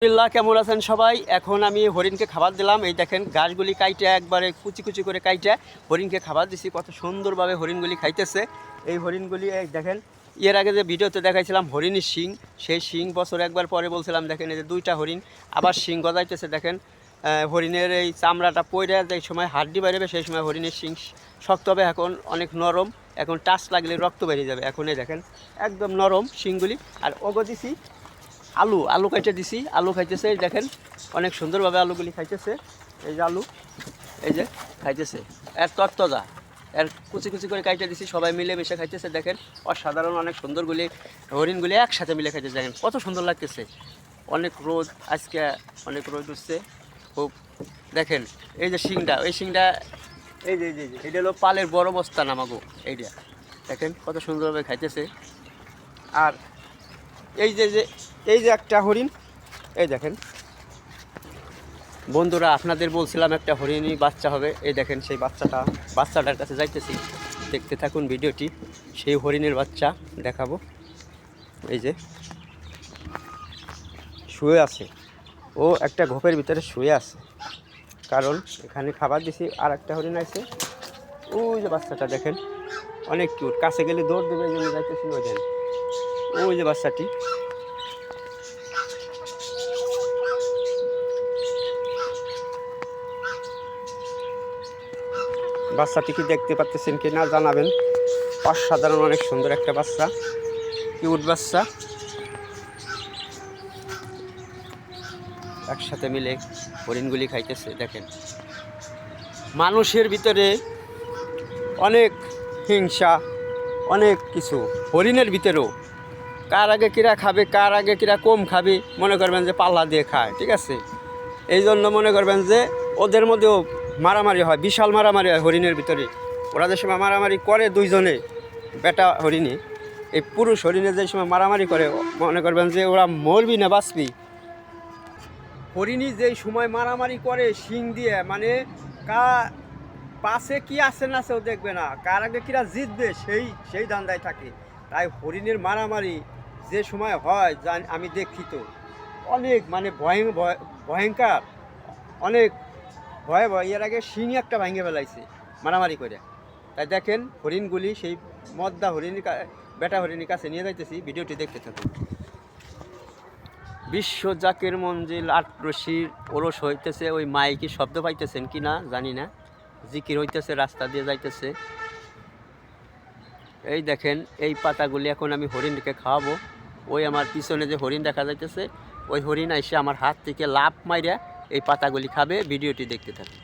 আলহামদুলিল্লাহ, কেমন আছেন সবাই? এখন আমি হরিণকে খাবার দিলাম। এই দেখেন ঘাসগুলি কাইটে একবারে কুচি কুচি করে কাইটে হরিণকে খাবার দিছি। কত সুন্দরভাবে হরিণগুলি খাইতেছে। এই হরিণগুলি এই দেখেন, এর আগে যে ভিডিওতে দেখাইছিলাম হরিণের শিং, সেই শিং বছর একবার পরে বলছিলাম দেখেন এই যে দুইটা হরিণ আবার শিং গজাইতেছে। দেখেন হরিণের এই চামড়াটা পইরে যে সময় হাড্ডি বেরোবে সেই সময় হরিণের শিং শক্ত হবে, এখন অনেক নরম, এখন টাচ লাগলে রক্ত বেরিয়ে যাবে। এখন এই দেখেন একদম নরম শিংগুলি। আর ওগো দিছি আলু খাইতে দিছি, আলু খাইতেছে। দেখেন অনেক সুন্দরভাবে আলুগুলি খাইতেছে। এই যে আলু, এই যে খাইতেছে, এর তত্তজা, এর কুচি কুচি করে কাইটে দিছি, সবাই মিলে মিশে খাইতেছে। দেখেন অসাধারণ, অনেক সুন্দরগুলি হরিণগুলি একসাথে মিলে খাইতেছে। দেখেন কত সুন্দর লাগতেছে। অনেক রোদ, আজকে অনেক রোদ উঠছে খুব। দেখেন এই যে শিংটা, ওই শিংটা এই যে এটা হলো পালের বড় বস্তা নামাগো। এইটা দেখেন কত সুন্দরভাবে খাইতেছে। আর এই যে একটা হরিণ, এই দেখেন বন্ধুরা, আপনাদের বলছিলাম একটা হরিণই বাচ্চা হবে। এই দেখেন সেই বাচ্চাটার কাছে যাইতেছি, দেখতে থাকুন ভিডিওটি। সেই হরিণের বাচ্চা দেখাবো। এই যে শুয়ে আছে, ও একটা ঘোপের ভিতরে শুয়ে আছে, কারণ এখানে খাবার দিছি। আর একটা হরিণ আছে, ওই যে বাচ্চাটা দেখেন অনেক কিউট, কাছে গেলে দৌড় দেবে, এই জন্য যাইতেছি। ওই দেন ওই যে বাচ্চাটি, বাচ্চাটি কি দেখতে পাচ্ছেন কি না জানাবেন। অসাধারণ, অনেক সুন্দর একটা বাচ্চা, কিউট বাচ্চা। একসাথে মিলে হরিণগুলি খাইতেছে। দেখেন মানুষের ভিতরে অনেক হিংসা, অনেক কিছু হরিণের ভিতরেও। কার আগে কিরা খাবে, কার আগে কিরা কম খাবে, মনে করবেন যে পাল্লা দিয়ে খায়, ঠিক আছে। এই জন্য মনে করবেন যে ওদের মধ্যেও মারামারি হয়, বিশাল মারামারি হয় হরিণের ভিতরে। ওরা যে সময় মারামারি করে দুইজনে, বেটা হরিণী এই পুরুষ হরিণে যে সময় মারামারি করে, মনে করবেন যে ওরা মরবি না বাঁচবি। হরিণী যেই সময় মারামারি করে শিং দিয়ে, মানে পাশে কি আছে না আছে ও দেখবে না, কার আগে কিরা জিতবে সেই ধান্দায় থাকে। তাই হরিণের মারামারি যে সময় হয় আমি দেখি তো অনেক, মানে ভয়ঙ্কর, অনেক ভয়। এর আগে শিং একটা ভাঙে ফেলাইছে মারামারি করে। তাই দেখেন হরিণগুলি সেই মদ্দা হরিণীর বেটা হরিণীর কাছে নিয়ে যাইতেছি, ভিডিওটি দেখতে থাকুন। বিশ্ব জাকের মঞ্জিল আটরশির ওরস হইতেছে, ওই মাইকি শব্দ পাইতেছেন কি না জানি না, জিকির হইতেছে, রাস্তা দিয়ে যাইতেছে। এই দেখেন এই পাতাগুলি এখন আমি হরিণকে খাওয়াবো। ওই আমার পিছনে যে হরিণ দেখা যাইতেছে, ওই হরিণ এসে আমার হাত থেকে লাফ মাইরা এই পাতাগুলি খাবে। ভিডিওটি দেখতে থাকে।